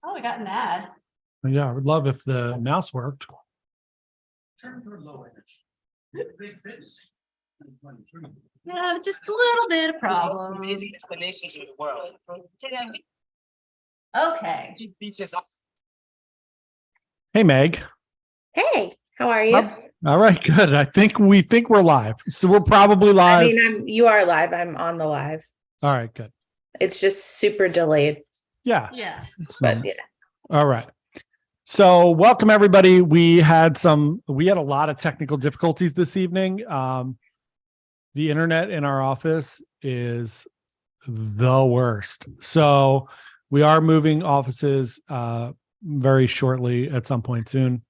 Oh, we got an ad. Yeah, I would love if the mouse worked. Turn for low energy. Big fitness. Yeah, just a little bit of problem. Amazing destinations in the world. Okay. Beaches. Hey, Meg. Hey, how are you? All right, good. We think we're live. So we're probably I live. mean, you are live. I'm on the live. All right, good. It's just super delayed, Yeah. Yeah. it's but normal. yeah. All right. So welcome everybody. We had a lot of technical difficulties this evening. The internet in our office is the worst. So we are moving offices very shortly at some point soon.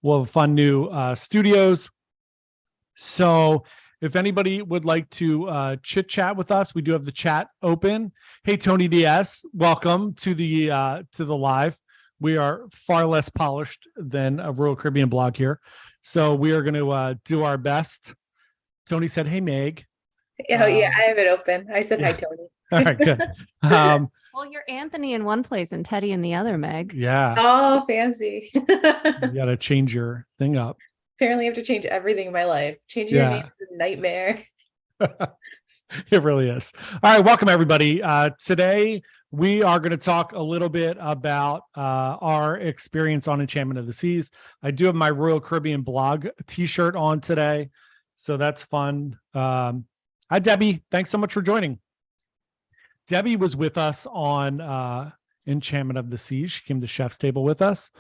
We'll have fun new studios. So if anybody would like to chit chat with us, we do have the chat open. Hey, Tony DS, welcome to the live. We are far less polished than a Royal Caribbean blog here. So we are going to do our best. Tony said, hey, Meg. Oh, yeah, I have it open. I said yeah. hi, Tony. All right, good. Well, you're Anthony in one place and Teddy in the other, Meg. Yeah. Oh, fancy. You got to change your thing up. Apparently, I have to change everything in my life. Changing your name is a nightmare. It really is. All right, welcome everybody. Today we are going to talk a little bit about our experience on Enchantment of the Seas. I do have my Royal Caribbean blog t-shirt on today, so that's fun. Hi, Debbie. Thanks so much for joining. Debbie was with us on Enchantment of the Seas. She came to Chef's Table with us.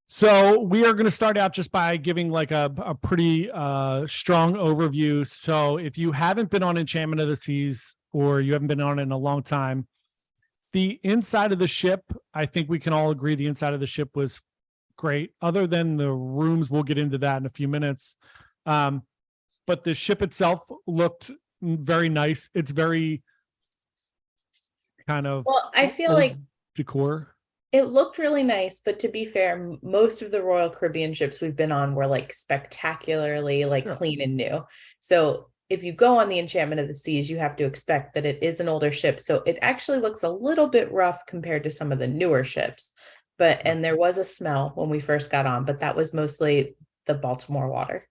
So we are going to start out just by giving like a pretty strong overview. So if you haven't been on Enchantment of the Seas or you haven't been on it in a long time, the inside of the ship, I think we can all agree the inside of the ship was great, other than the rooms. We'll get into that in a few minutes. But the ship itself looked very nice. It's very kind of Well, I feel like decor. it looked really nice, but to be fair, most of the Royal Caribbean ships we've been on were like spectacularly Sure. clean and new. So if you go on the Enchantment of the Seas, you have to expect that it is an older ship. So it actually looks a little bit rough compared to some of the newer ships. And there was a smell when we first got on, but that was mostly the Baltimore water.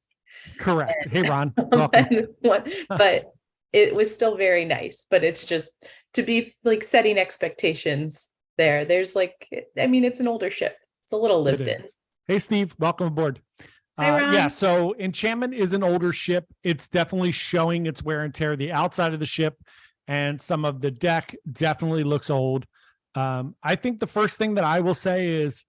Correct. Hey, Ron. Welcome. But it was still very nice. But it's just to be like setting expectations there. There's it's an older ship. It's a little lived in. Hey, Steve, welcome aboard. Hi, Ron. Yeah, so Enchantment is an older ship. It's definitely showing its wear and tear. The outside of the ship and some of the deck definitely looks old. I think the first thing that I will say is,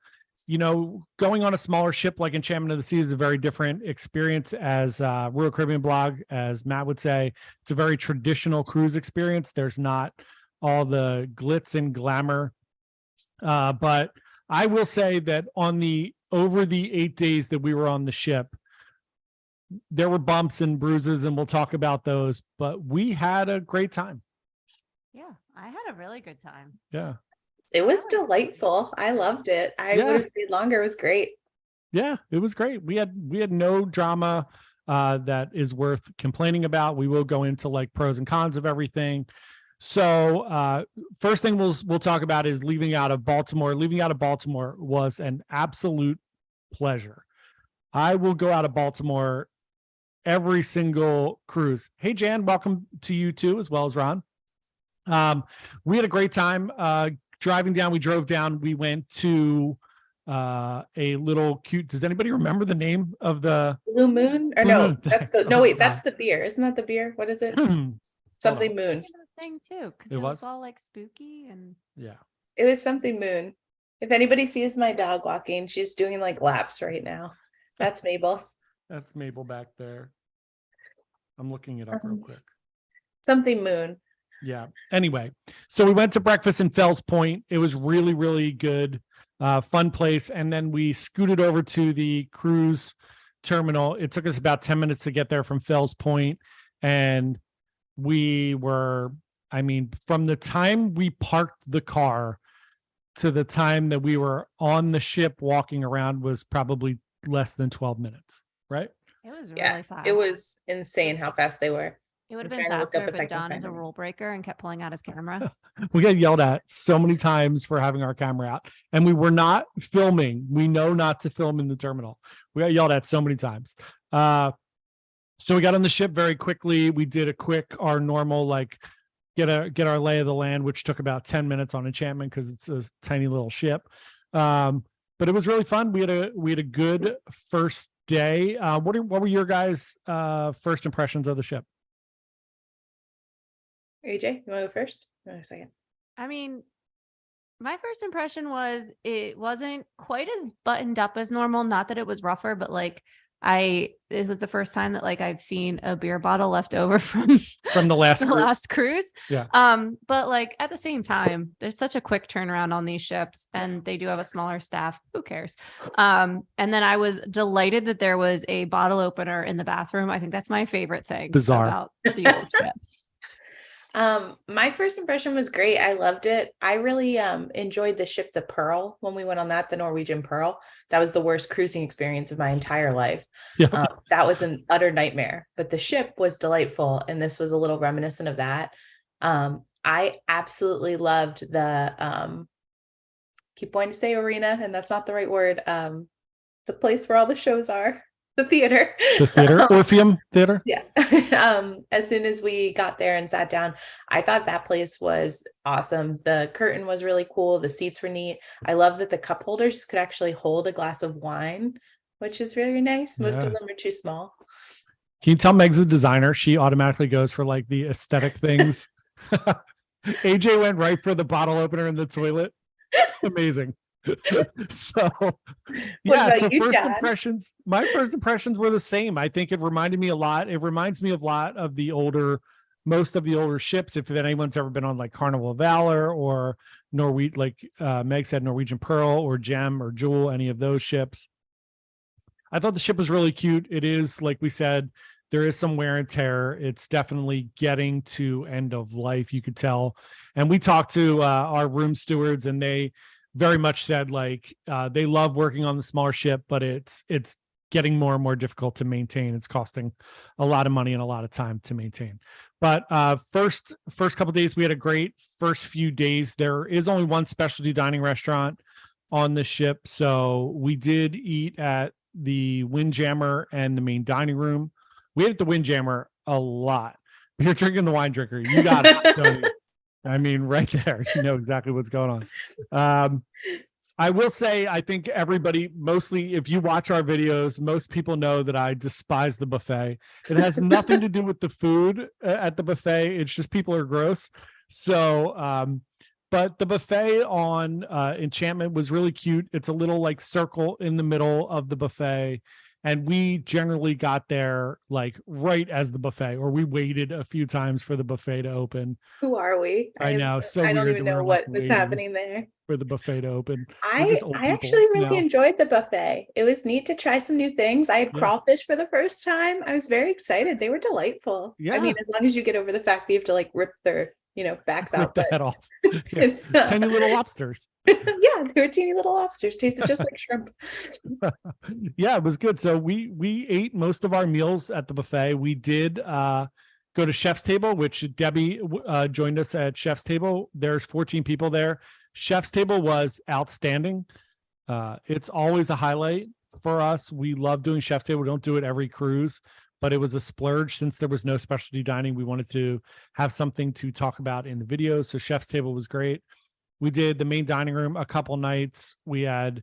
going on a smaller ship like Enchantment of the Seas is a very different experience. As Royal Caribbean blog, as Matt would say, it's a very traditional cruise experience. There's not all the glitz and glamour. But I will say that over the 8 days that we were on the ship, there were bumps and bruises, and we'll talk about those, but we had a great time. Yeah, I had a really good time. Yeah. It was delightful. I loved it. I would have stayed longer. It was great. Yeah, it was great. We had no drama that is worth complaining about. We will go into like pros and cons of everything. So first thing we'll talk about is leaving out of Baltimore. Leaving out of Baltimore was an absolute pleasure. I will go out of Baltimore every single cruise. Hey, Jan, welcome to you too, as well as Ron. We had a great time driving down. We drove down. We went to a little cute. Does anybody remember the name of the Blue Moon? Or Blue no, Moon. that's Thanks. that's the beer. Isn't that the beer? What is it? Something Moon. Thing too, because It it was? was all like spooky and Yeah. It was something Moon. If anybody sees my dog walking, she's doing like laps right now. That's Mabel. That's Mabel back there. I'm looking it up real quick. Something Moon. Yeah. Anyway, so we went to breakfast in Fells Point. It was really, really good, fun place. And then we scooted over to the cruise terminal. It took us about 10 minutes to get there from Fells Point. And from the time we parked the car to the time that we were on the ship walking around was probably less than 12 minutes, right? it was Yeah, really fast. it was insane how fast they were. It would have I'm been trying to look faster up if if I it can Don is find a it. rule breaker and kept pulling out his camera. We got yelled at so many times for having our camera out, and we were not filming. We know not to film in the terminal. We got yelled at so many times. So we got on the ship very quickly. We did our normal, like, get our lay of the land, which took about 10 minutes on Enchantment because it's a tiny little ship. But it was really fun. We had a good first day. What were your guys' first impressions of the ship? AJ, you want to go first? Wait a second. I mean, my first impression was it wasn't quite as buttoned up as normal. Not that it was rougher, but like it was the first time that like I've seen a beer bottle left over from the last the cruise. last cruise. Yeah. But like at the same time, there's such a quick turnaround on these ships, and they do have a smaller staff. Who cares? And then I was delighted that there was a bottle opener in the bathroom. I think that's my favorite thing Bizarre. about the old ship. My first impression was great. I loved it. I really enjoyed the ship, the Pearl, when we went on that, the Norwegian Pearl. That was the worst cruising experience of my entire life. Yeah. That was an utter nightmare, but the ship was delightful, and this was a little reminiscent of that. I absolutely loved the keep wanting to say arena, and that's not the right word. The place where all the shows are. The theater. The theater, Orpheum Theater. Yeah. As soon as we got there and sat down, I thought that place was awesome. The curtain was really cool. The seats were neat. I love that the cup holders could actually hold a glass of wine, which is very nice. Most of them are too small. Can you tell Meg's a designer? She automatically goes for like the aesthetic things. AJ went right for the bottle opener in the toilet. Amazing. So yeah, so my first impressions were the same. I think it reminded me a lot. It reminds me a lot of most of the older ships. If anyone's ever been on like Carnival of Valor or like Meg said, Norwegian Pearl or Gem or Jewel, any of those ships. I thought the ship was really cute. It is, like we said, there is some wear and tear. It's definitely getting to end of life, you could tell. And we talked to our room stewards, and they very much said like they love working on the smaller ship, but it's getting more and more difficult to maintain. It's costing a lot of money and a lot of time to maintain. But first couple of days, we had a great first few days. There is only one specialty dining restaurant on the ship, so we did eat at the Windjammer and the main dining room. We ate at the Windjammer a lot. You're drinking the wine drinker. You got it, Tony. I mean, right there, you know exactly what's going on. I will say, I think everybody, mostly if you watch our videos, most people know that I despise the buffet. It has nothing to do with the food at the buffet. It's just people are gross. So, but the buffet on Enchantment was really cute. It's a little like circle in the middle of the buffet. And we generally got there like right as the buffet, or we waited a few times for the buffet to open. Who are we? I know. So I don't weird even that we know were, what like, was waiting happening there. for the buffet to open. I actually really enjoyed the buffet. It was neat to try some new things. I had crawfish for the first time. I was very excited. They were delightful. Yeah. I mean, as long as you get over the fact that you have to like rip their, backs out. The head off. It's tiny little lobsters. Yeah, they were teeny little lobsters. Tasted just like shrimp. Yeah, it was good. So we ate most of our meals at the buffet. We did go to Chef's Table, which Debbie joined us at Chef's Table. There's 14 people there. Chef's Table was outstanding. It's always a highlight for us. We love doing Chef's Table. We don't do it every cruise, but it was a splurge since there was no specialty dining. We wanted to have something to talk about in the video. So Chef's Table was great. We did the main dining room a couple nights. We had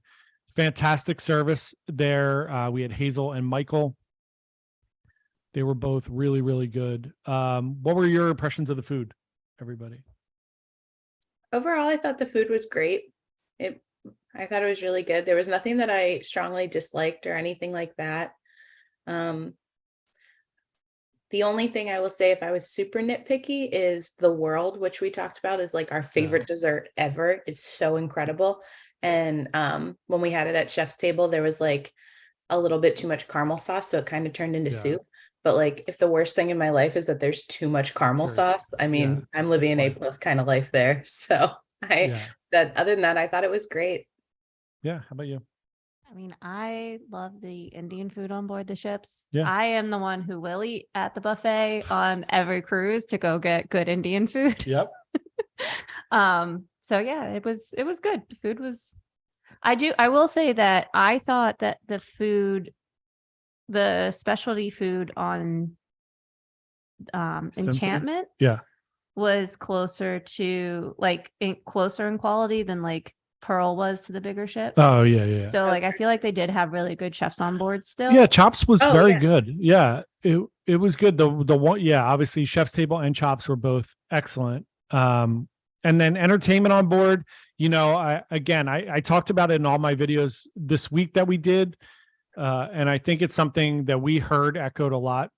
fantastic service there. We had Hazel and Michael. They were both really, really good. What were your impressions of the food, everybody? Overall, I thought the food was great. I thought it was really good. There was nothing that I strongly disliked or anything like that. The only thing I will say, if I was super nitpicky, is the world, which we talked about, is like our favorite dessert ever. It's so incredible. And when we had it at Chef's Table, there was like a little bit too much caramel sauce, so it kind of turned into soup. But like, if the worst thing in my life is that there's too much caramel sauce, I mean, I'm living an A+ kind of life there. So other than that, I thought it was great. Yeah. How about you? I mean, I love the Indian food on board the ships. Yeah. I am the one who will eat at the buffet on every cruise to go get good Indian food. Yep. So yeah, it was good. The food was I will say that I thought that the specialty food on Symphony? Enchantment Yeah. was closer to closer in quality than like Pearl was to the bigger ship. Oh yeah. So like I feel like they did have really good chefs on board still. Yeah, Chops was Oh, very yeah. good. Yeah, it was good. The one, yeah, obviously Chef's Table and Chops were both excellent. And then entertainment on board. I talked about it in all my videos this week that we did, and I think it's something that we heard echoed a lot.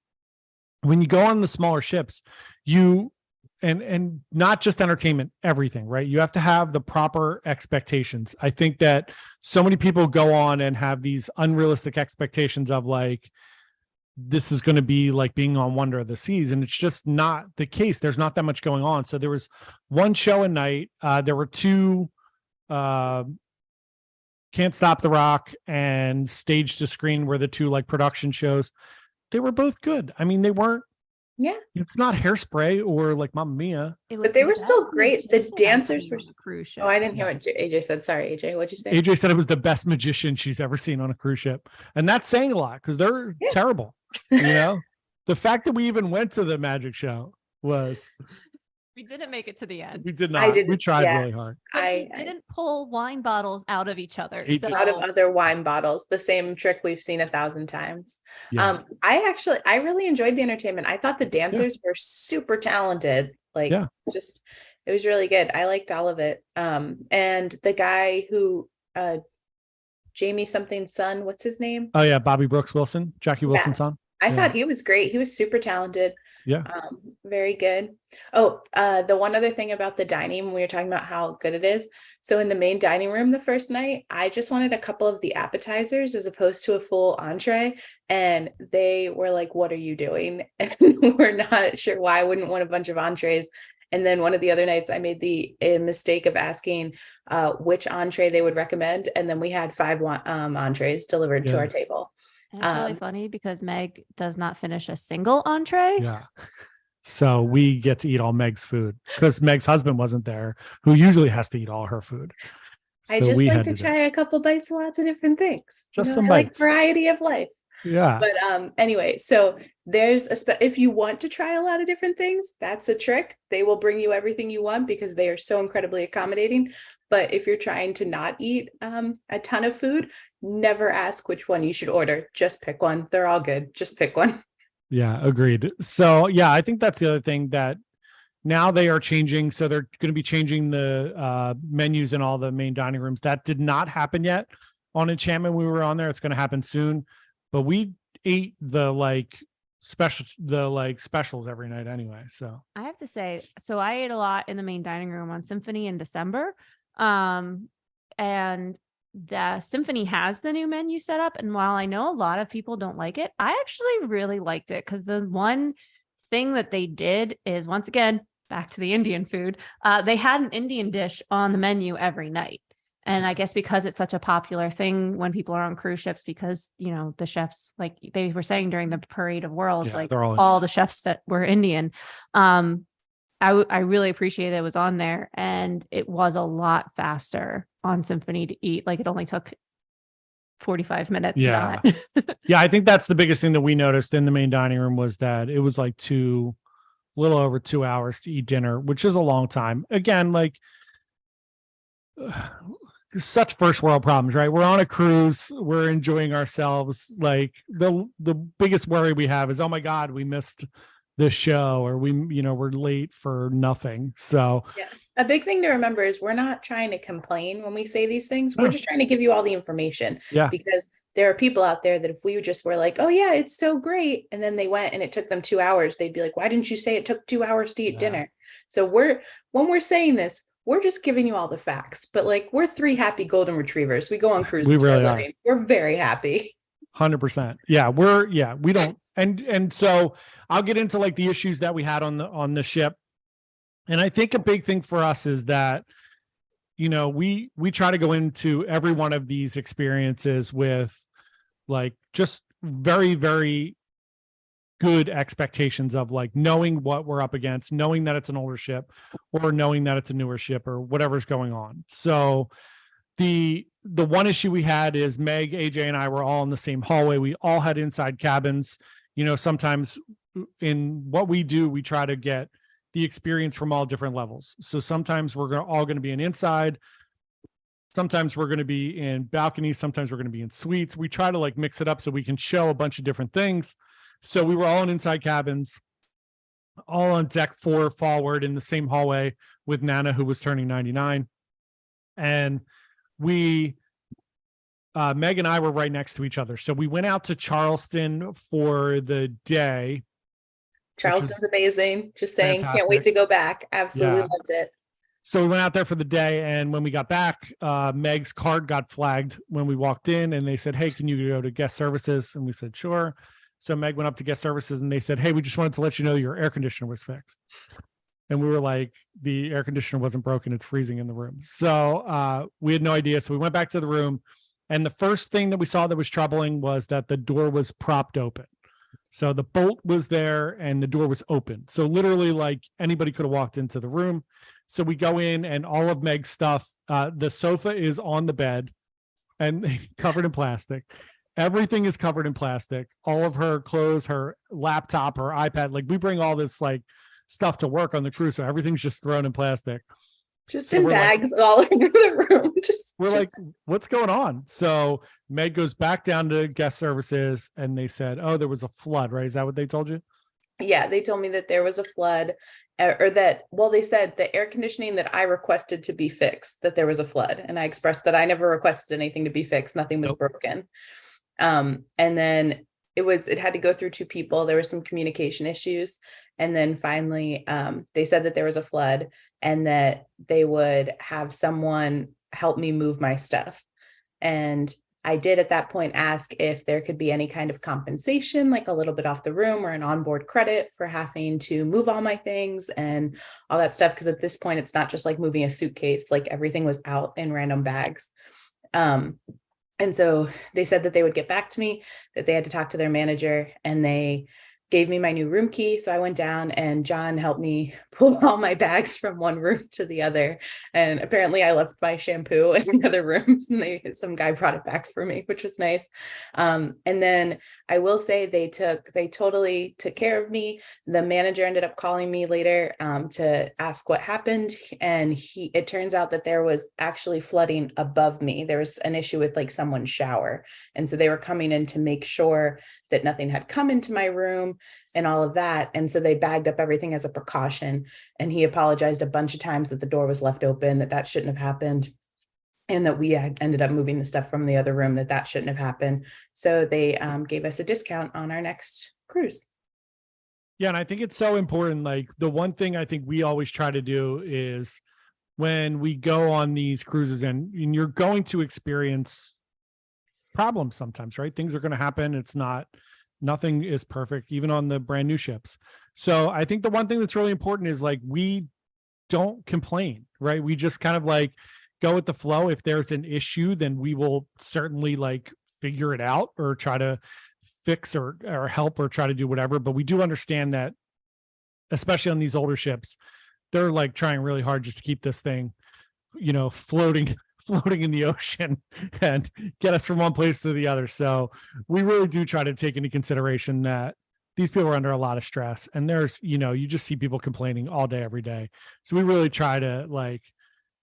When you go on the smaller ships, and not just entertainment, everything, right? You have to have the proper expectations. I think that so many people go on and have these unrealistic expectations of like, this is going to be like being on Wonder of the Seas. And it's just not the case. There's not that much going on. So there was one show a night. There were two, Can't Stop the Rock and Stage to Screen were the two like production shows. They were both good. I mean, they weren't, Yeah. it's not Hairspray or like Mamma Mia. It But was they the were still best great. The magician I've dancers seen were- on a cruise ship. Oh, I didn't hear what AJ said. Sorry, AJ. What'd you say? AJ said it was the best magician she's ever seen on a cruise ship. And that's saying a lot because they're Yeah. terrible. The fact that we even went to the magic show was, We didn't make it to the end. we did I not. We didn't- tried yeah. really hard. But I he didn't pull wine bottles out of each other. He So did. out of other wine bottles, the same trick we've seen 1,000 times. Yeah. I really enjoyed the entertainment. I thought the dancers were super talented. Like, Yeah. just it was really good. I liked all of it. And the guy who Jamie something's son, what's his name? Oh yeah, Bobby Brooks Wilson, Jackie Wilson's son. I Yeah. thought he was great. He was super talented. Yeah. Very good. Oh, the one other thing about the dining, we were talking about how good it is. So in the main dining room the first night, I just wanted a couple of the appetizers as opposed to a full entree. And they were like, what are you doing? And we're not sure why I wouldn't want a bunch of entrees. And then one of the other nights I made the mistake of asking which entree they would recommend. And then we had 5 entrees delivered to Yeah. our table. And it's really funny because Meg does not finish a single entree. Yeah. So we get to eat all Meg's food because Meg's husband wasn't there, who usually has to eat all her food. I So just we like had to do try a couple bites of lots of different things. Just some I like bites. variety of life. Yeah. But anyway, so there's if you want to try a lot of different things, that's a trick. They will bring you everything you want because they are so incredibly accommodating. But if you're trying to not eat a ton of food, never ask which one you should order. Just pick one. They're all good. Just pick one. Yeah, agreed. So yeah, I think that's the other thing that now they are changing. So they're going to be changing the menus in all the main dining rooms. That did not happen yet on Enchantment. We were on there. It's going to happen soon. But we ate the specials every night anyway. So I have to say, so I ate a lot in the main dining room on Symphony in December. And the Symphony has the new menu set up. And while I know a lot of people don't like it, I actually really liked it because the one thing that they did is, once again, back to the Indian food. They had an Indian dish on the menu every night. And I guess because it's such a popular thing when people are on cruise ships, because, the chefs, like they were saying during the Parade of Worlds, Yeah, like they're all all the chefs that were Indian, I really appreciate that it was on there, and it was a lot faster on Symphony to eat. Like it only took 45 minutes. Yeah. not- yeah, I think that's the biggest thing that we noticed in the main dining room was that it was like little over 2 hours to eat dinner, which is a long time. Again, like such first world problems, right? We're on a cruise, we're enjoying ourselves. Like the biggest worry we have is, oh my God, we missed this show, or we're late for nothing. So Yeah. A big thing to remember is we're not trying to complain when we say these things. We're No. just trying to give you all the information. Yeah. Because there are people out there that if we just were like, oh yeah, it's so great, and then they went and it took them 2 hours, they'd be like, why didn't you say it took 2 hours to eat Yeah. dinner? So when we're saying this, we're just giving you all the facts. But like, we're 3 happy golden retrievers. We go on cruises We for a really are. living. We're very happy. 100%. Yeah, we don't. And so I'll get into like the issues that we had on the ship. And I think a big thing for us is that we try to go into every one of these experiences with like just very, very good expectations of like knowing what we're up against, knowing that it's an older ship or knowing that it's a newer ship or whatever's going on. So the one issue we had is Meg, AJ, and I were all in the same hallway. We all had inside cabins. Sometimes in what we do, we try to get the experience from all different levels. So sometimes we're all going to be in inside. Sometimes we're going to be in balconies. Sometimes we're going to be in suites. We try to like mix it up so we can show a bunch of different things. So we were all in inside cabins, all on deck 4 forward in the same hallway with Nana, who was turning 99. And Meg and I were right next to each other. So we went out to Charleston for the day. Charleston's amazing. Just saying, fantastic. Can't wait to go back. Absolutely Yeah. loved it. So we went out there for the day, and when we got back, Meg's card got flagged when we walked in, and they said, "Hey, can you go to guest services?" And we said, "Sure." So Meg went up to guest services, and they said, "Hey, we just wanted to let you know your air conditioner was fixed." And we were like, "The air conditioner wasn't broken; it's freezing in the room." So we had no idea. So we went back to the room, and the first thing that we saw that was troubling was that the door was propped open. So the bolt was there, and the door was open. So literally, like anybody could have walked into the room. So we go in, and all of Meg's stuff, the sofa is on the bed and covered in plastic. Everything is covered in plastic. All of her clothes, her laptop, her iPad, like we bring all this like stuff to work on the cruise. So everything's just thrown in plastic. Just So in we're like- bags all over the room. We're like, what's going on? So Meg goes back down to guest services, and they said, "Oh, there was a flood," right? Is that what they told you? Yeah, they told me that there was a flood, they said the air conditioning that I requested to be fixed, that there was a flood. And I expressed that I never requested anything to be fixed. Nothing was broken. And then it had to go through 2 people. There was some communication issues. And then finally, they said that there was a flood and that they would have someone help me move my stuff. And I did at that point ask if there could be any kind of compensation, like a little bit off the room or an onboard credit for having to move all my things and all that stuff. Because at this point, it's not just like moving a suitcase, like everything was out in random bags. And so they said that they would get back to me, that they had to talk to their manager, and they gave me my new room key. So I went down, and John helped me pull all my bags from one room to the other. And apparently I left my shampoo in the other rooms, and some guy brought it back for me, which was nice. And then I will say they totally took care of me. The manager ended up calling me later to ask what happened. And it turns out that there was actually flooding above me. There was an issue with like someone's shower. And so they were coming in to make sure that nothing had come into my room and all of that. And so they bagged up everything as a precaution. And he apologized a bunch of times that the door was left open, that shouldn't have happened. And that we had ended up moving the stuff from the other room, that shouldn't have happened. So they gave us a discount on our next cruise. Yeah. And I think it's so important. Like the one thing I think we always try to do is when we go on these cruises and you're going to experience problems sometimes, right? Things are going to happen. Nothing is perfect, even on the brand new ships. So I think the one thing that's really important is like, we don't complain, right? We just kind of like go with the flow. If there's an issue, then we will certainly like figure it out or try to fix or help or try to do whatever. But we do understand that, especially on these older ships, they're like trying really hard just to keep this thing, floating in the ocean and get us from one place to the other. So we really do try to take into consideration that these people are under a lot of stress, and there's, you just see people complaining all day, every day. So we really try to like,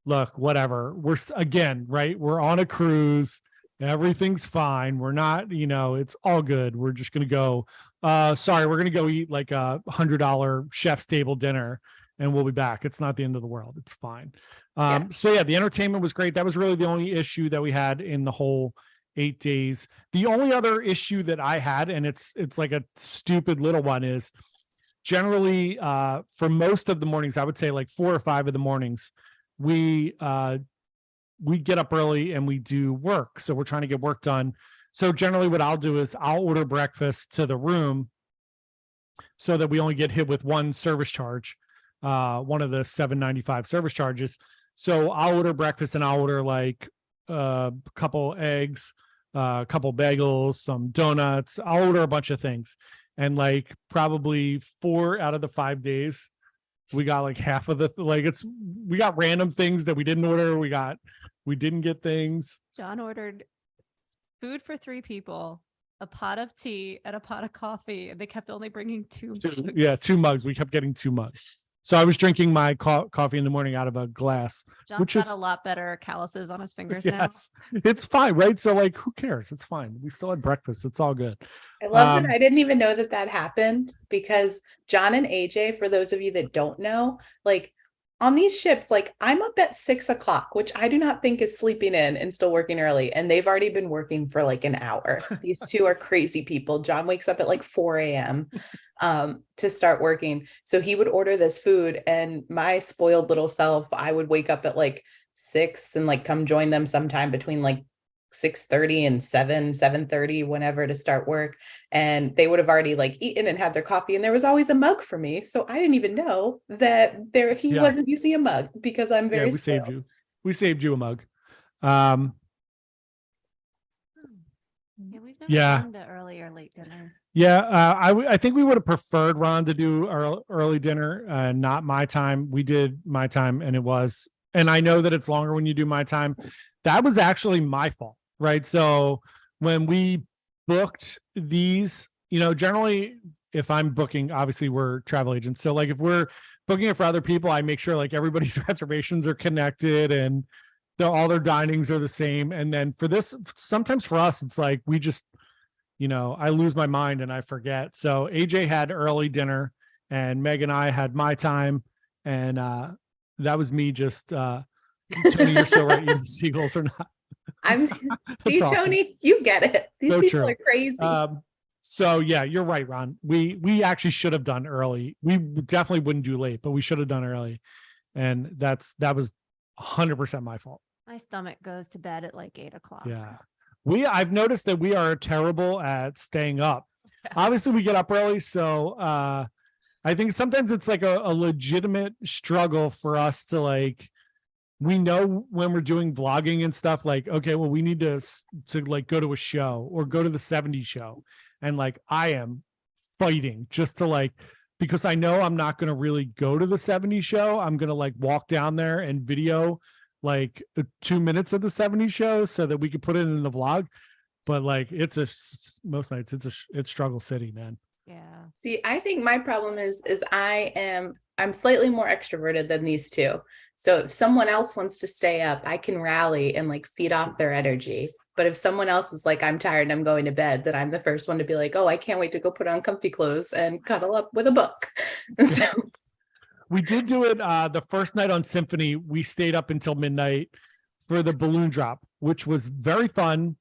look, whatever, we're again, right? We're on a cruise. Everything's fine. We're not, it's all good. We're just going to go, sorry, we're going to go eat like $100 chef's table dinner and we'll be back. It's not the end of the world. It's fine. So yeah, the entertainment was great. That was really the only issue that we had in the whole 8 days. The only other issue that I had, and it's like a stupid little one, is generally for most of the mornings, I would say like 4 or 5 of the mornings, we get up early and we do work. So we're trying to get work done. So generally what I'll do is I'll order breakfast to the room so that we only get hit with one service charge, one of the $7.95 service charges. So I'll order breakfast and I'll order like a couple eggs, a couple bagels, some donuts. I'll order a bunch of things. And like probably 4 out of the 5 days, we got like half of the we got random things that we didn't order. We didn't get things. John ordered food for 3 people, a pot of tea, and a pot of coffee, and they kept only bringing 2 mugs. Yeah, 2 mugs. We kept getting 2 mugs. So I was drinking my coffee in the morning out of a glass. John's which got is a lot better calluses on his fingers yes, it's fine, right? So like, who cares? It's fine. We still had breakfast. It's all good. I love that I didn't even know that happened, because John and AJ, for those of you that don't know, like on these ships, like I'm up at 6 o'clock, which I do not think is sleeping in and still working early. And they've already been working for like an hour. These two are crazy people. John wakes up at like 4 a.m. To start working. So he would order this food, and my spoiled little self, I would wake up at like 6 and like come join them sometime between like 6:30 and 7:30, whenever, to start work. And they would have already like eaten and had their coffee, and there was always a mug for me. So I didn't even know that he wasn't using a mug, because I'm very spoiled. We saved you a mug. Yeah, we've never done the early or late dinners. Yeah, I think we would have preferred Ron to do early dinner, not my time. We did my time, and I know that it's longer when you do my time. That was actually my fault, right? So when we booked these, generally if I'm booking, obviously we're travel agents. So like if we're booking it for other people, I make sure like everybody's reservations are connected and all their dinings are the same. And then for this, sometimes for us, it's like we just, I lose my mind and I forget. So AJ had early dinner and Meg and I had my time. And that was me just, Tony, you're so right. You the seagulls are not. See, awesome. Tony, you get it. These people are crazy. So yeah, you're right, Ron. We actually should have done early. We definitely wouldn't do late, but we should have done early. And that was 100% my fault. My stomach goes to bed at like 8 o'clock. Yeah. I've noticed that we are terrible at staying up. Yeah. Obviously we get up early. So I think sometimes it's like a legitimate struggle for us to like, we know when we're doing vlogging and stuff, like, okay, well, we need to like go to a show or go to the 70s show. And like, I am fighting just to like, because I know I'm not going to really go to the 70s show. I'm going to like walk down there and video like 2 minutes of the 70s show so that we could put it in the vlog. But like, most nights it's struggle city, man. Yeah. See, I think my problem is I'm slightly more extroverted than these two. So if someone else wants to stay up, I can rally and like feed off their energy. But if someone else is like, I'm tired and I'm going to bed, then I'm the first one to be like, oh, I can't wait to go put on comfy clothes and cuddle up with a book. So we did do it the first night on Symphony. We stayed up until midnight for the balloon drop, which was very fun.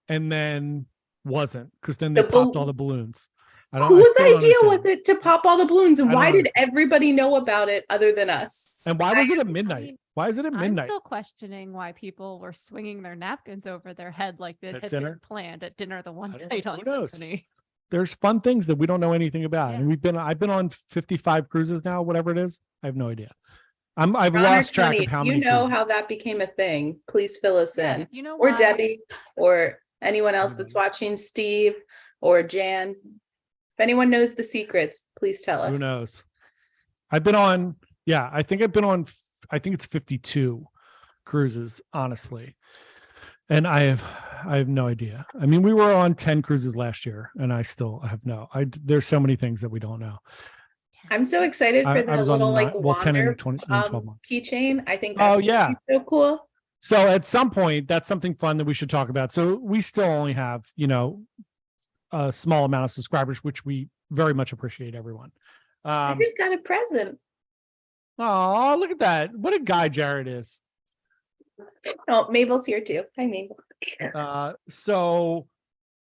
And then wasn't, because then they popped all the balloons. Whose idea was it to pop all the balloons? And why did everybody know about it other than us? And why was it at midnight? Why is it at midnight? I'm still questioning why people were swinging their napkins over their head like that had been planned at dinner the one night on Symphony. There's fun things that we don't know anything about. Yeah. And I've been on 55 cruises now, whatever it is. I have no idea. I've lost track of how many. How that became a thing, please fill us in. Or Debbie, or anyone else that's watching, Steve or Jan. If anyone knows the secrets, please tell us. Who knows? I think it's 52 cruises, honestly. And I have no idea. I mean, we were on 10 cruises last year and I still have there's so many things that we don't know. I'm so excited for the little wander 12 months. keychain. I think that's so cool. So at some point, that's something fun that we should talk about. So we still only have, a small amount of subscribers, which we very much appreciate, everyone. I just got a present. Oh, look at that. What a guy Jared is. Oh, Mabel's here too. Hi, Mabel. So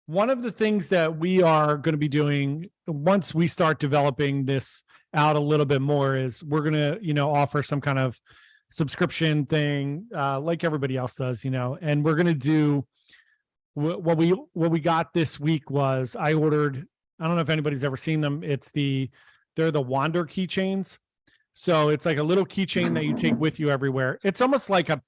one of the things that we are going to be doing once we start developing this out a little bit more is we're going to, offer some kind of subscription thing like everybody else does, and we're going to do what we got this week was I ordered, I don't know if anybody's ever seen them. They're the Wander keychains. So it's like a little keychain that you take with you everywhere. It's almost like a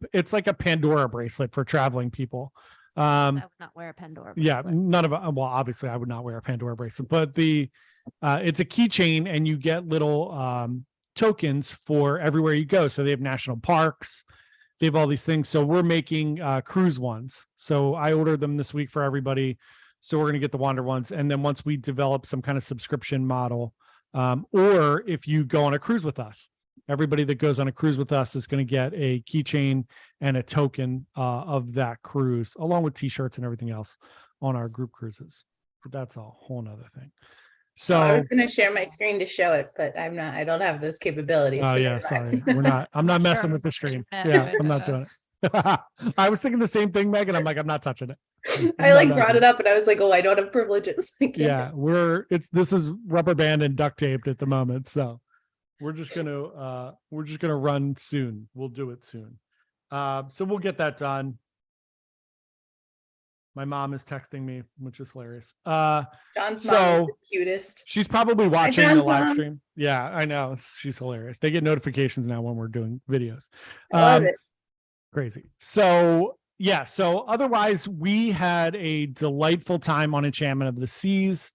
Pandora bracelet for traveling people. I would not wear a Pandora Yeah, bracelet. none of well, obviously I would not wear a Pandora bracelet, but it's a keychain and you get little tokens for everywhere you go. So they have national parks, they have all these things. So we're making cruise ones. So I ordered them this week for everybody. So we're going to get the Wander ones. And then once we develop some kind of subscription model, or if you go on a cruise with us, everybody that goes on a cruise with us is going to get a keychain and a token of that cruise, along with t-shirts and everything else on our group cruises. But that's a whole nother thing. So I was going to share my screen to show it, but I don't have those capabilities. Oh so yeah, never sorry. mind. I'm not sure messing I'm with the stream. doing Yeah, that, I'm not doing it. I was thinking the same thing, Megan. I'm like, I'm not touching it. I like brought it up and I was like, oh, I don't have privileges. I can't Yeah, this is rubber band and duct taped at the moment. So we're just gonna run soon. We'll do it soon. So we'll get that done. My mom is texting me, which is hilarious. John's so mom is the cutest. she's probably watching the John's live mom. stream. Yeah, I know. She's hilarious. They get notifications now when we're doing videos. I love it. Crazy. So yeah, so otherwise we had a delightful time on Enchantment of the Seas.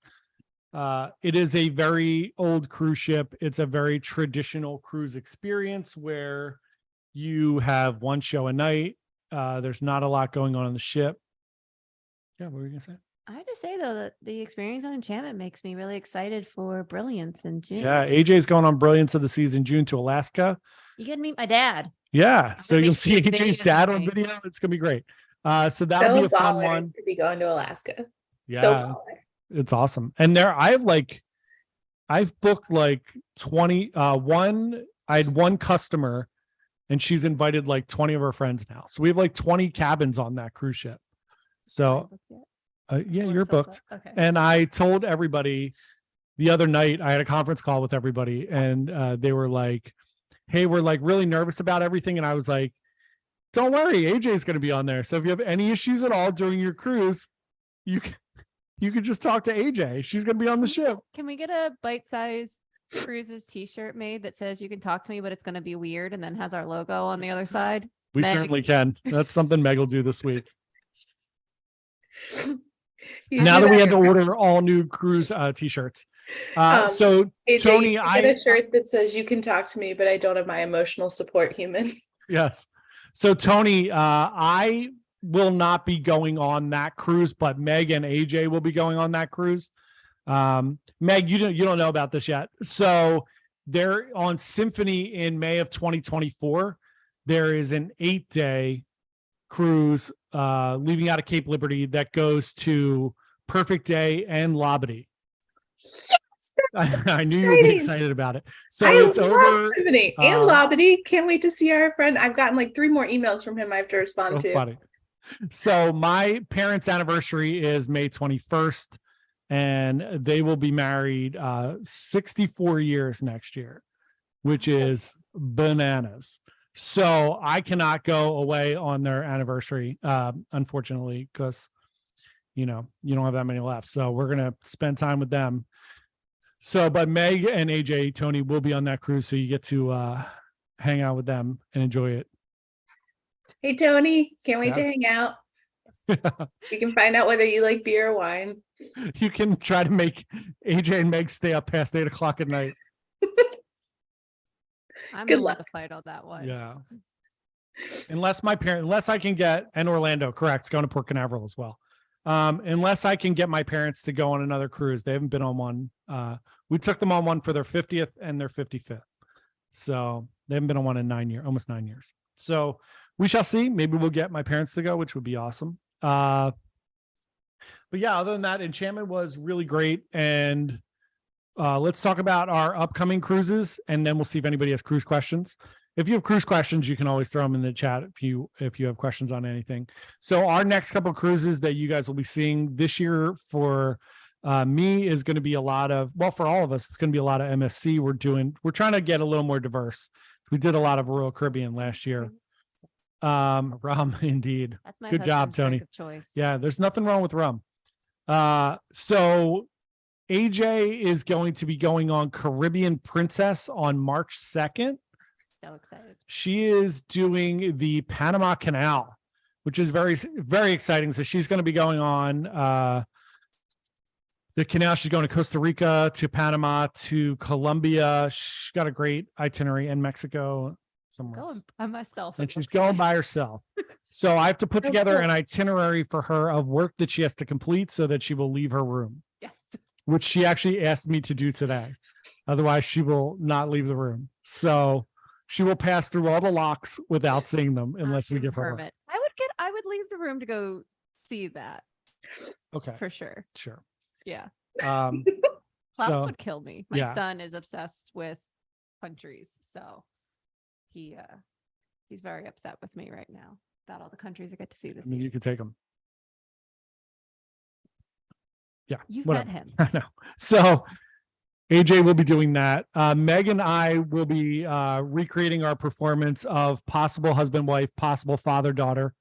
It is a very old cruise ship. It's a very traditional cruise experience where you have one show a night. There's not a lot going on the ship. Yeah, what were you gonna say? I have to say though that the experience on Enchantment makes me really excited for Brilliance in June. Yeah, AJ's going on Brilliance of the Seas in June to Alaska. You get to meet my dad. Yeah, so gonna you'll make see cute AJ's videos dad with on me. video. It's gonna be great. So that'll be a fun baller one. to be going to Alaska. Yeah, So baller. it's awesome. And I've booked like 20 I had one customer and she's invited like 20 of her friends now. So we have like 20 cabins on that cruise ship. So yeah, you're booked. Okay. And I told everybody the other night, I had a conference call with everybody and they were like, hey, we're like really nervous about everything. And I was like, don't worry, AJ's going to be on there. So if you have any issues at all during your cruise, you could just talk to AJ. She's going to be on the ship. Can we get a bite-sized cruises t-shirt made that says you can talk to me, but it's going to be weird and then has our logo on the other side? We Meg. certainly can. That's something Meg will do this week. You Now should that we have had to your- order all new cruise t-shirts. Um, So AJ, Tony, you should get a shirt that says you can talk to me, but I don't have my emotional support human. yes. So Tony, I will not be going on that cruise, but Meg and AJ will be going on that cruise. Meg, you don't know about this yet. So they're on Symphony in May of 2024. There is an 8-day cruise leaving out of Cape Liberty that goes to Perfect Day and Labadee. Yes, that's so I knew you would be exciting. excited about it. So I it's love over. Symphony and Labadee. Can't wait to see our friend. I've gotten like 3 more emails from him I have to respond So to. funny. So my parents' anniversary is May 21st, and they will be married 64 years next year, which is bananas. So I cannot go away on their anniversary, unfortunately, because you don't have that many left. So we're gonna spend time with them. So, but Meg and AJ, Tony will be on that cruise, so you get to hang out with them and enjoy it. Hey, Tony, can't wait to Yeah. hang out. We can find out whether you like beer or wine. You can try to make AJ and Meg stay up past 8 o'clock at night. I'm Good willing luck. to fight on that one. Yeah. Unless I can get, and Orlando, correct, it's going to Port Canaveral as well. Unless I can get my parents to go on another cruise. They haven't been on one. We took them on one for their 50th and their 55th. So they haven't been on one in almost 9 years. So we shall see. Maybe we'll get my parents to go, which would be awesome. But yeah, other than that, Enchantment was really great. And let's talk about our upcoming cruises, and then we'll see if anybody has cruise questions. If you have cruise questions, you can always throw them in the chat if you have questions on anything. So our next couple of cruises that you guys will be seeing this year for me is going to be a lot of, well, for all of us, it's going to be a lot of MSC. We're trying to get a little more diverse. We did a lot of Royal Caribbean last year. Rum, indeed. That's my Good job, husband's drink Tony. of choice. Yeah, there's nothing wrong with rum. So AJ is going to be going on Caribbean Princess on March 2nd. So excited. She is doing the Panama Canal, which is very, very exciting. So she's going to be going on the canal. She's going to Costa Rica, to Panama, to Colombia. She's got a great itinerary in Mexico somewhere. Going by myself. And she's going by herself. So I have to put together cool. an itinerary for her of work that she has to complete so that she will leave her room, Yes. which she actually asked me to do today. Otherwise, she will not leave the room. So she will pass through all the locks without seeing them unless we give her work. Permit. I would leave the room to go see that Okay, for sure. sure. Yeah. Klaus Klaus would kill me. My yeah. son is obsessed with countries, so he's very upset with me right now about all the countries I get to see this I mean, year. you could take them. Yeah, You've whatever. met him. I know. So AJ will be doing that. Meg and I will be recreating our performance of possible husband, wife, possible father, daughter,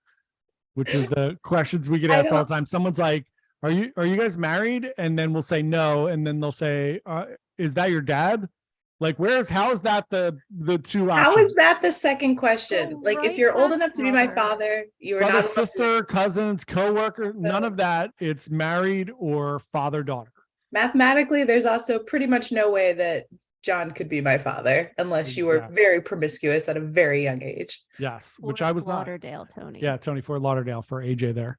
which is the questions we get asked all the time. Someone's like, are you guys married? And then we'll say no. And then they'll say, is that your dad? Like, how is that the two options? How is that the second question? Oh, like, if right, you're old that's enough to be my brother. father, you are Brother, not sister, cousins, co-worker, none of that. It's married or father, daughter. Mathematically, there's also pretty much no way that John could be my father unless you were Exactly. very promiscuous at a very young age. Yes, which Fort I was not. Lauderdale, Tony. Yeah, Tony, Fort Lauderdale for AJ there.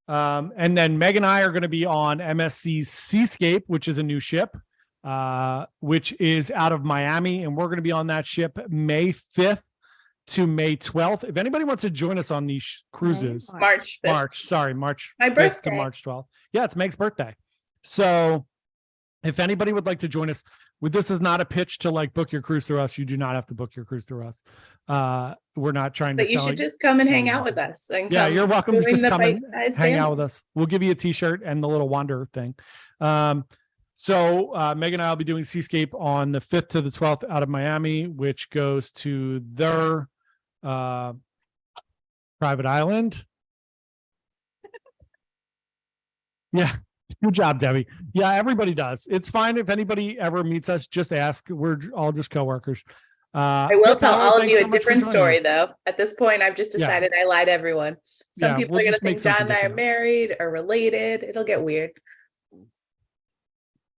And then Meg and I are going to be on MSC's Seascape, which is a new ship, which is out of Miami. And we're going to be on that ship May 5th to May 12th. If anybody wants to join us on these cruises, March 5th. March My 5th birthday. to March 12th. Yeah, it's Meg's birthday. So if anybody would like to join us, this is not a pitch to like book your cruise through us. You do not have to book your cruise through us. We're not trying to But you sell should it. just come and sell hang you out guys. with us. And Yeah, come you're welcome to join just the come and Bite-sized hang out family. with us. We'll give you a t-shirt and the little wander thing. So Megan and I will be doing Seascape on the 5th to the 12th out of Miami, which goes to their private island. Yeah. Good job, Debbie. Yeah, everybody does. It's fine if anybody ever meets us, just ask. We're all just coworkers. I will tell all of you a different story, us. though. At this point, I've just decided I lie to everyone. Some Yeah, people we'll are going just to make think John something and I are different. married or related. It'll get weird.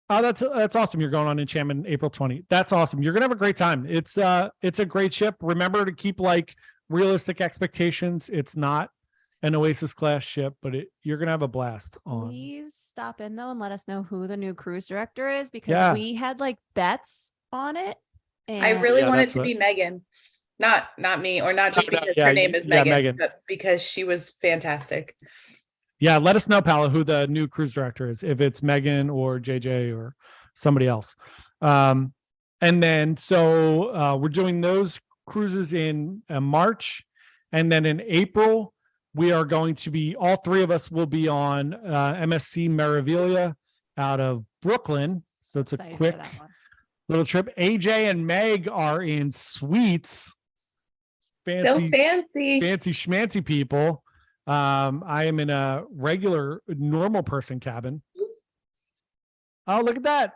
Oh, that's awesome. You're going on Enchantment April 20. That's awesome. You're gonna have a great time. It's a great ship. Remember to keep like realistic expectations. It's not an Oasis class ship, but you're gonna have a blast on. Please stop in though and let us know who the new cruise director is, because Yeah. we had like bets on it. And I really Yeah, want it that's to what- be Megan. Not me, or not just No, because yeah, her name is yeah, Megan, Megan. but because she was fantastic. Yeah, let us know, Paolo, who the new cruise director is, if it's Megan or JJ or somebody else. And then so we're doing those cruises in March, and then in April we are going to be, all three of us will be on MSC Meraviglia out of Brooklyn. So it's a excited for quick that one. little trip. AJ and Meg are in suites. So fancy. Fancy schmancy people. I am in a regular normal person cabin. Oh, look at that.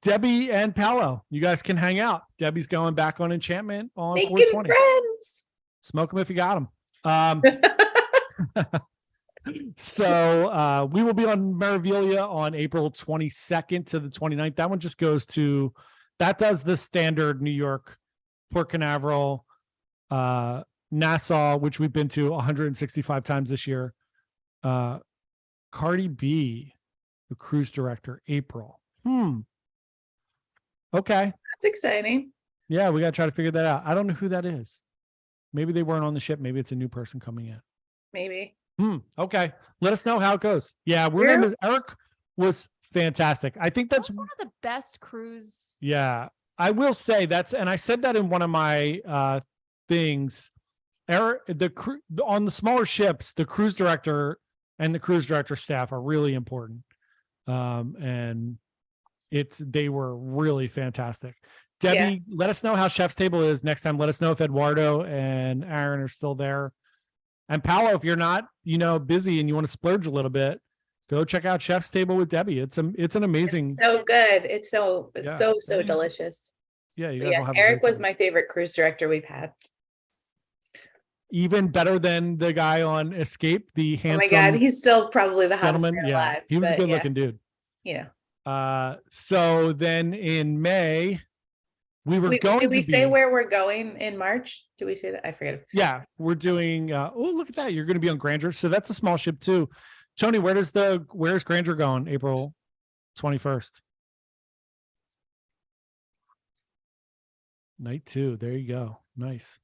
Debbie and Paolo, you guys can hang out. Debbie's going back on Enchantment on Making 420. friends. Smoke them if you got them. So we will be on Meraviglia on April 22nd to the 29th. That one just goes to, that does the standard New York, Port Canaveral, Nassau, which we've been to 165 times this year. Cardi B, the cruise director, April. Okay. That's exciting. Yeah, we got to try to figure that out. I don't know who that is. Maybe they weren't on the ship. Maybe it's a new person coming in. Maybe. Okay. Let us know how it goes. Yeah, Eric was fantastic. I think that's one of the best cruise. Yeah, I will say and I said that in one of my things. Eric, on the smaller ships, the cruise director and the cruise director staff are really important. And they were really fantastic. Debbie, let us know how Chef's Table is next time. Let us know if Eduardo and Aaron are still there. And Paolo, if you're not, busy and you want to splurge a little bit, Go check out Chef's Table with Debbie. It's an amazing. It's so good. It's so Yeah. so delicious. Yeah, you But guys yeah, will have. a Eric great was time. my favorite cruise director we've had. Even better than the guy on Escape, the Oh my handsome God, he's still probably the hottest gentleman. man Yeah, alive. he was a but good yeah, looking dude. Yeah. So then in May, we were Wait, going did we to say be. where we're going in March? Did we say that? I forget. If we said Yeah, we're doing. Oh, look at that! You're going to be on Grandeur, so that's a small ship too. Tony, where's Grandeur going? April 21st. Night 2. There you go. Nice.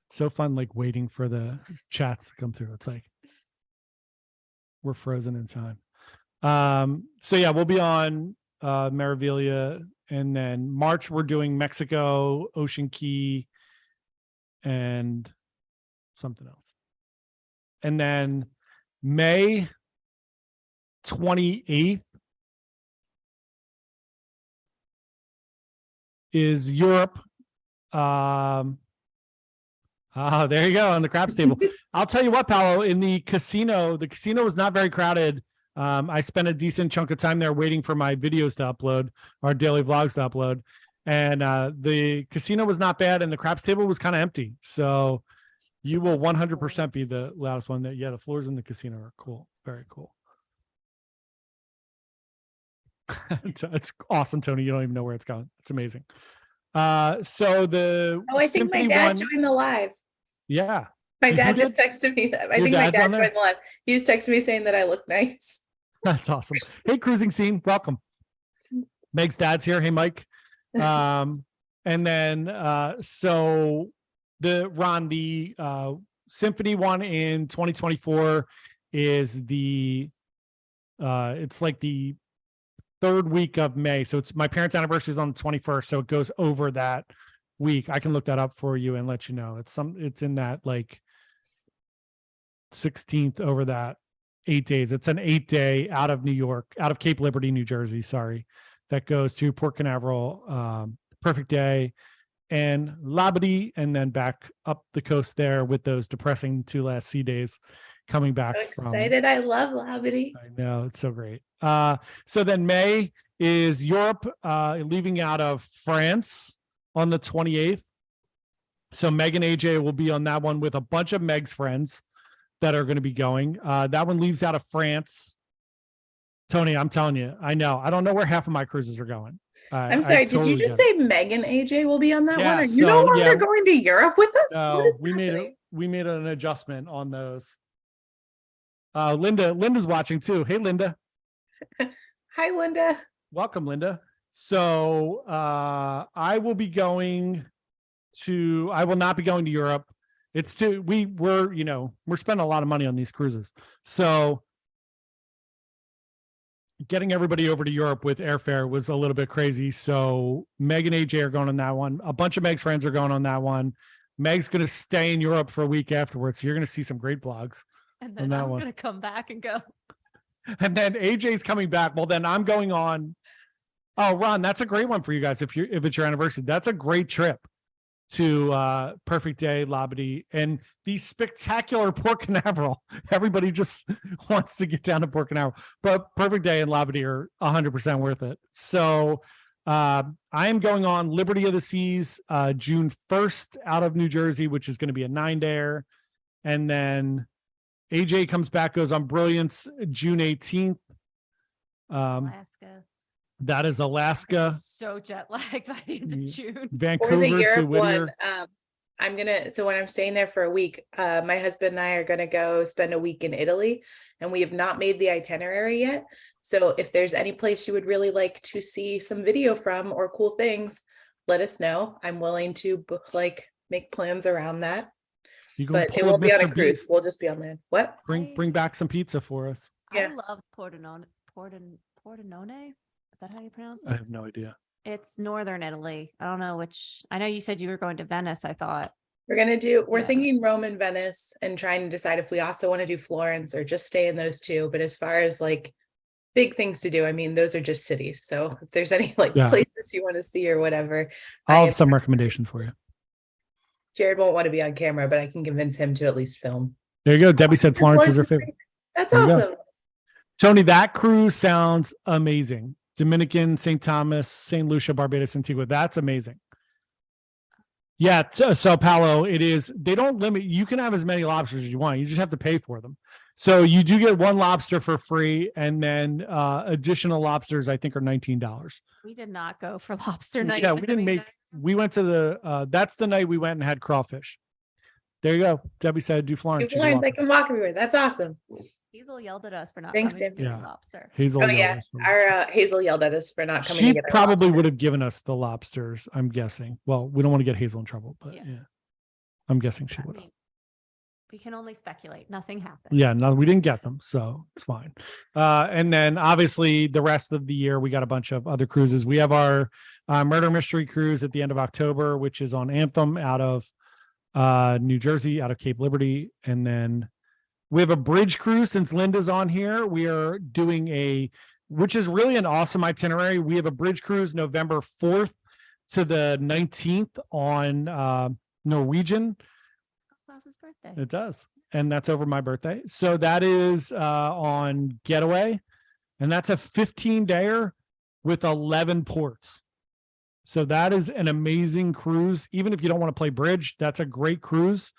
It's so fun, like waiting for the chats to come through. It's like we're frozen in time. So yeah, we'll be on Marivelia, and then March we're doing Mexico, Ocean Key, and something else. And then May 28th is Europe. There you go on the craps table. I'll tell you what, Paolo, in the casino was not very crowded. I spent a decent chunk of time there waiting for my videos to upload, our daily vlogs to upload. And the casino was not bad, and the craps table was kind of empty. So you will 100% be the loudest one. That the floors in the casino are cool. Very cool. It's awesome, Tony. You don't even know where it's going. It's amazing. So the I think my Symphony dad one, joined the live. yeah. My Who dad did? just texted me that. I Your think my dad's dad on there? joined the live. He just texted me saying that I look nice. That's awesome. Hey, cruising scene, welcome. Meg's dad's here. Hey, Mike. And then so the Symphony one in 2024 is it's like the third week of May. So it's my parents' anniversary is on the 21st. So it goes over that week. I can look that up for you and let you know. It's in that like 16th over that 8 days. It's an 8-day out of New York, out of Cape Liberty, New Jersey. Sorry, that goes to Port Canaveral, Perfect Day, and Labadee, and then back up the coast there with those depressing 2 last sea days coming back. So excited. I love Labadee. I know, it's so great. So then May is Europe, leaving out of France on the 28th. So Meg and AJ will be on that one with a bunch of Meg's friends that are going to be going. That one leaves out of France. Tony, I'm telling you, I know. I don't know where half of my cruises are going. I'm sorry. Did you just say Meg and AJ will be on that Yeah, one? Are you no longer going to Europe with us? No, we made an adjustment on those. Linda's watching too. Hey, Linda. Hi, Linda. Welcome, Linda. So I will not be going to Europe. We're spending a lot of money on these cruises. So getting everybody over to Europe with airfare was a little bit crazy. So Meg and AJ are going on that one. A bunch of Meg's friends are going on that one. Meg's going to stay in Europe for a week afterwards. So you're going to see some great vlogs. And then I'm going to come back and go. And then AJ's coming back. Well, then I'm going on. Oh, Ron, that's a great one for you guys. If it's your anniversary, that's a great trip to Perfect Day, Labadee, and the spectacular Port Canaveral. Everybody just wants to get down to Port Canaveral, but Perfect Day and Labadee are 100% worth it. So I am going on Liberty of the Seas June 1st out of New Jersey, which is going to be a 9-dayer. And then AJ comes back, goes on Brilliance June 18th. Alaska. That is Alaska. So jet lagged by the end of June. Vancouver Or the Europe to Whittier. one. So when I'm staying there for a week, my husband and I are gonna go spend a week in Italy, and we have not made the itinerary yet. So if there's any place you would really like to see some video from or cool things, let us know. I'm willing to make plans around that. But it won't be on a cruise. We'll just be on land. What? Bring back some pizza for us. Yeah. I love Pordenone. Is that how you pronounce it? I have no idea. It's northern Italy. I don't know which. I know you said you were going to Venice, I thought. We're thinking Rome and Venice, and trying to decide if we also want to do Florence or just stay in those two. But as far as big things to do, I mean, those are just cities. So if there's any places you want to see or whatever, I'll have some recommendations for you. Jared won't want to be on camera, but I can convince him to at least film. There you go. Debbie said Florence is her Florence favorite. That's There you go. awesome. Tony, that cruise sounds amazing. Dominican, St. Thomas, St. Lucia, Barbados, Antigua. That's amazing. Yeah, Sao Paulo, it is. They don't limit. You can have as many lobsters as you want. You just have to pay for them. So you do get one lobster for free, and then additional lobsters, I think, are $19. We did not go for lobster night. Yeah, we didn't make. We went to the. That's the night we went and had crawfish. There you go. Debbie said, "Do Florence." You Florence, I can walk everywhere. That's awesome. Hazel yelled at us for not Thanks, coming to Debbie. get Yeah. lobster. Hazel. Oh yelled yeah, at us for our Hazel yelled at us for not coming. She to get our probably lobster. would have given us the lobsters, I'm guessing. Well, we don't want to get Hazel in trouble, but yeah, Yeah. I'm guessing she I would have. mean, we can only speculate. Nothing happened. Yeah, no, we didn't get them, so it's fine. And then obviously the rest of the year, we got a bunch of other cruises. We have our murder mystery cruise at the end of October, which is on Anthem out of New Jersey, out of Cape Liberty. And then we have a bridge cruise. Since Linda's on here, we are doing which is really an awesome itinerary. We have a bridge cruise November 4th to the 19th on Norwegian. Klaus's birthday. It does. And that's over my birthday. So that is on Getaway. And that's a 15-dayer with 11 ports. So that is an amazing cruise. Even if you don't want to play bridge, that's a great cruise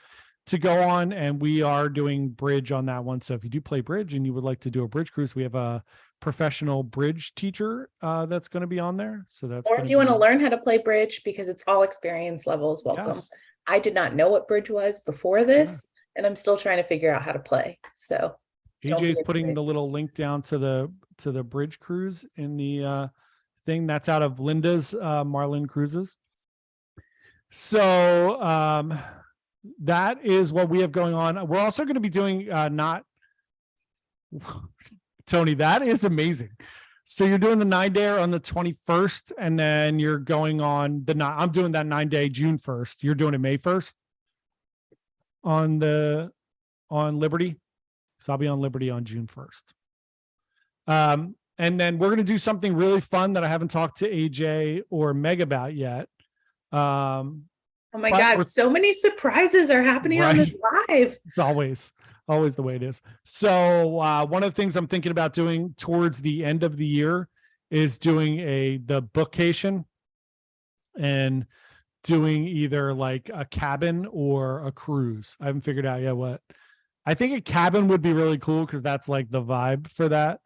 to go on. And we are doing bridge on that one. So if you do play bridge and you would like to do a bridge cruise, we have a professional bridge teacher that's going to be on there. So that's Or if you want to learn how to play bridge, because it's all experience levels, welcome. Yes. I did not know what bridge was before this, and I'm still trying to figure out how to play. So don't AJ is forget putting to- the little link down to the bridge cruise in the thing that's out of Linda's Marlin Cruises. So that is what we have going on. We're also going to be doing Tony, that is amazing. So you're doing the 9-dayer on the 21st, and then you're going on I'm doing that 9-day June 1st. You're doing it May 1st on Liberty. So I'll be on Liberty on June 1st. And then we're going to do something really fun that I haven't talked to AJ or Meg about yet. Oh my but God, we're- so many surprises are happening on this live. It's always the way it is. So one of the things I'm thinking about doing towards the end of the year is doing the bookcation and doing either like a cabin or a cruise. I haven't figured out yet what. I think a cabin would be really cool because that's like the vibe for that.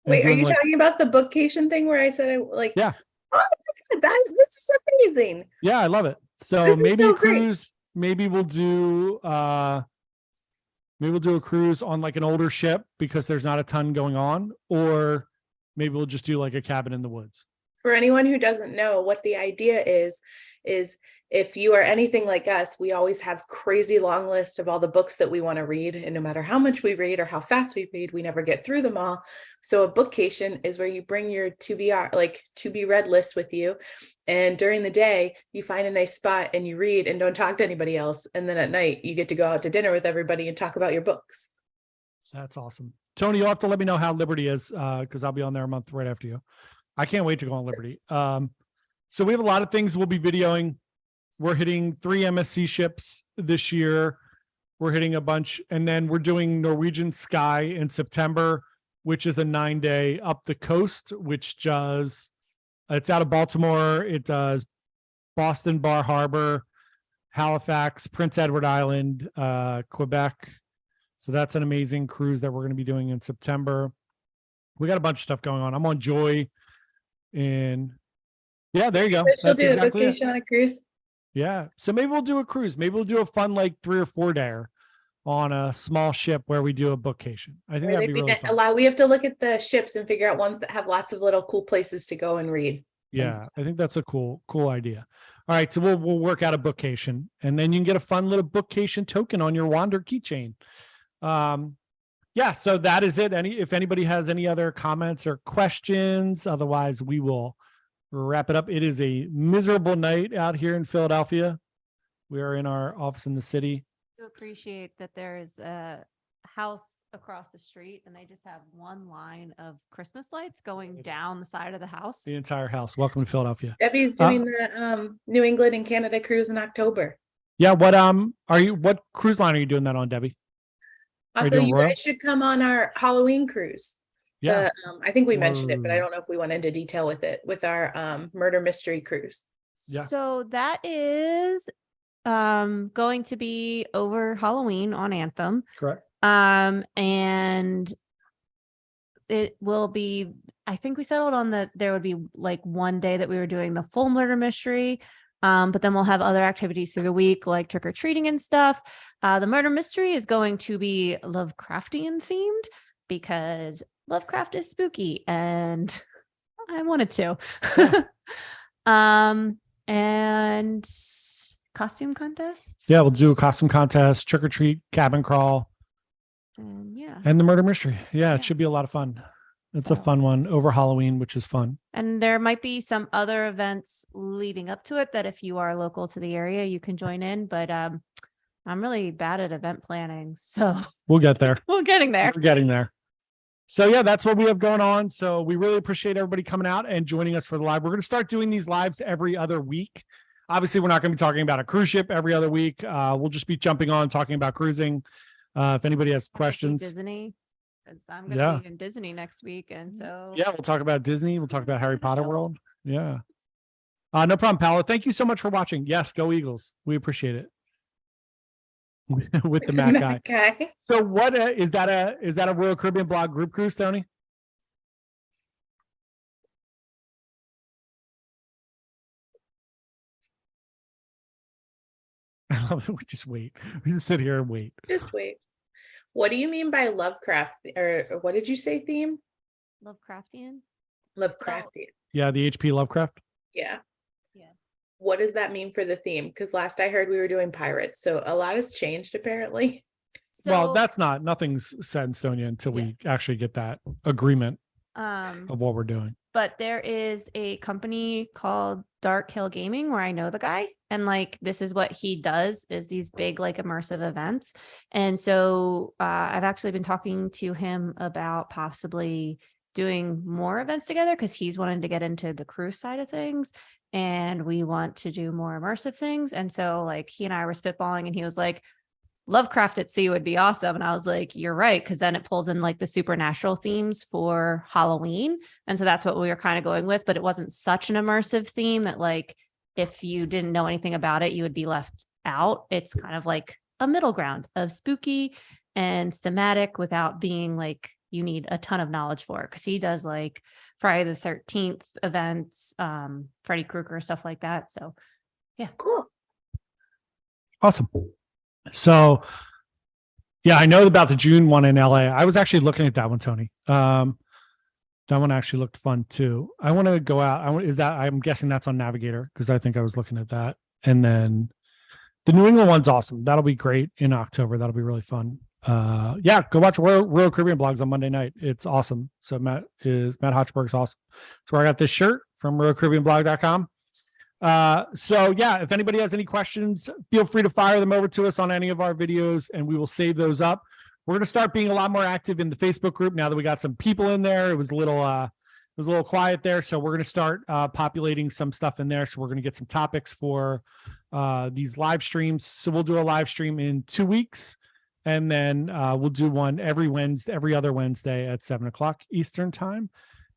And Wait, are doing, you like, talking about the bookcation thing where I said Yeah. Oh my God, this is amazing. Yeah, I love it. So This is maybe so a cruise. Maybe we'll do a cruise on like an older ship because there's not a ton going on, or maybe we'll just do like a cabin in the woods. For anyone who doesn't know, what the idea is if you are anything like us, we always have crazy long lists of all the books that we want to read. And no matter how much we read or how fast we read, we never get through them all. So a bookcation is where you bring your to be read list with you. And during the day, you find a nice spot and you read and don't talk to anybody else. And then at night, you get to go out to dinner with everybody and talk about your books. That's awesome. Tony, you'll have to let me know how Liberty is because I'll be on there a month right after you. I can't wait to go on Liberty. So we have a lot of things we'll be videoing. We're hitting 3 MSC ships this year. We're hitting a bunch. And then we're doing Norwegian Sky in September, which is a 9-day up the coast, which does, it's out of Baltimore. It does Boston, Bar Harbor, Halifax, Prince Edward Island, Quebec. So that's an amazing cruise that we're going to be doing in September. We got a bunch of stuff going on. I'm on Joy. And yeah, there you go. She'll That's do the exactly it. vacation on a cruise. Yeah. So maybe we'll do a cruise. Maybe we'll do a fun like 3 or 4-dayer on a small ship where we do a bookcation. I think that'd be really fun. We have to look at the ships and figure out ones that have lots of little cool places to go and read. Yeah, I think that's a cool idea. All right, so we'll work out a bookcation, and then you can get a fun little bookcation token on your Wander keychain. Yeah, so that is it. If anybody has any other comments or questions, otherwise we will wrap it up. It is a miserable night out here in Philadelphia. We are in our office in the city. I appreciate that there is a house across the street and they just have one line of Christmas lights going down the side of the house. The entire house. Welcome to Philadelphia. Debbie's doing the New England and Canada cruise in October. Yeah, what cruise line are you doing that on, Debbie? Also, doing you Royal? guys should come on our Halloween cruise. Yeah. I think we mentioned it, but I Whoa. don't know if we went into detail with it with our murder mystery cruise. Yeah. So that is going to be over Halloween on Anthem. Correct. And it will be, I think we settled on that there would be like one day that we were doing the full murder mystery. But then we'll have other activities through the week, like trick or treating and stuff. The murder mystery is going to be Lovecraftian themed because Lovecraft is spooky and I wanted to. And costume contest. Yeah, we'll do a costume contest, trick or treat, cabin crawl, And yeah. and the murder mystery. Yeah, Yeah. it should be a lot of fun. It's a So- fun one over Halloween, which is fun. And there might be some other events leading up to it that if you are local to the area, you can join in. But I'm really bad at event planning. So We'll get there. we're getting there. We're getting there. So yeah, that's what we have going on. So we really appreciate everybody coming out and joining us for the live. We're going to start doing these lives every other week. Obviously, we're not going to be talking about a cruise ship every other week. We'll just be jumping on talking about cruising. If anybody has questions, Disney. Because I'm going to be in Disney next week. And so yeah, we'll talk about Disney. We'll talk about Harry Potter World. Yeah. No problem, Paolo. Thank you so much for watching. Yes, go Eagles. We appreciate it. With the Mac guy. So what is that a Royal Caribbean blog group cruise, Tony? I love that we just wait. We just sit here and wait. Just wait. What do you mean by Lovecraft, or what did you say theme? Lovecraftian. Lovecraftian. Yeah, the HP Lovecraft. Yeah. Yeah. What does that mean for the theme? Because last I heard we were doing pirates, so a lot has changed apparently. So, Well, nothing's set in stone yet until we actually get that agreement of what we're doing. but there is a company called Dark Hill Gaming where I know the guy, and like this is what he does is these big like immersive events. And so I've actually been talking to him about possibly doing more events together because he's wanting to get into the cruise side of things and we want to do more immersive things. And so like he and I were spitballing and he was like, Lovecraft at sea would be awesome. And I was like, you're right. Cause then it pulls in like the supernatural themes for Halloween. And so that's what we were kind of going with, but it wasn't such an immersive theme that like, if you didn't know anything about it, you would be left out. It's kind of like a middle ground of spooky and thematic without being like, you need a ton of knowledge for it. Cause he does like Friday the 13th events, Freddy Krueger, stuff like that. So yeah. Cool. Awesome. So, yeah, I know about the June one in LA. I was actually looking at that one, Tony. That one actually looked fun too. I want to go out. I'm guessing that's on Navigator because I think I was looking at that. And then the New England one's awesome. That'll be great in October. That'll be really fun. Yeah, go watch Royal Caribbean blogs on Monday night. It's awesome. So Matt Hotchberg's awesome. So I got this shirt from RoyalCaribbeanblog.com. So yeah, if anybody has any questions, feel free to fire them over to us on any of our videos and we will save those up. We're going to start being a lot more active in the Facebook group now that we got some people in there. It was a little quiet there. So we're going to start populating some stuff in there. So we're going to get some topics for these live streams. So we'll do a live stream in 2 weeks and then we'll do one every other Wednesday at 7:00 Eastern time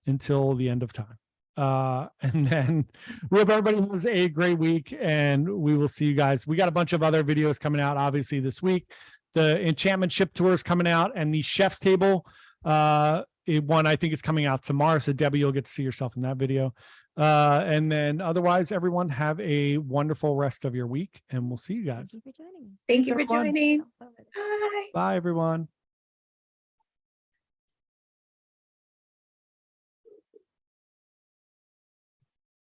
until the end of time. And then we hope everybody has a great week and we will see you guys. We got a bunch of other videos coming out obviously this week. The Enchantment ship tour is coming out and the chef's table one I think is coming out tomorrow, so Debbie, you'll get to see yourself in that video. And then otherwise everyone have a wonderful rest of your week and we'll see you guys. Thank you for joining. Thank you Thanks, for everyone. joining. Bye. Bye. Bye everyone.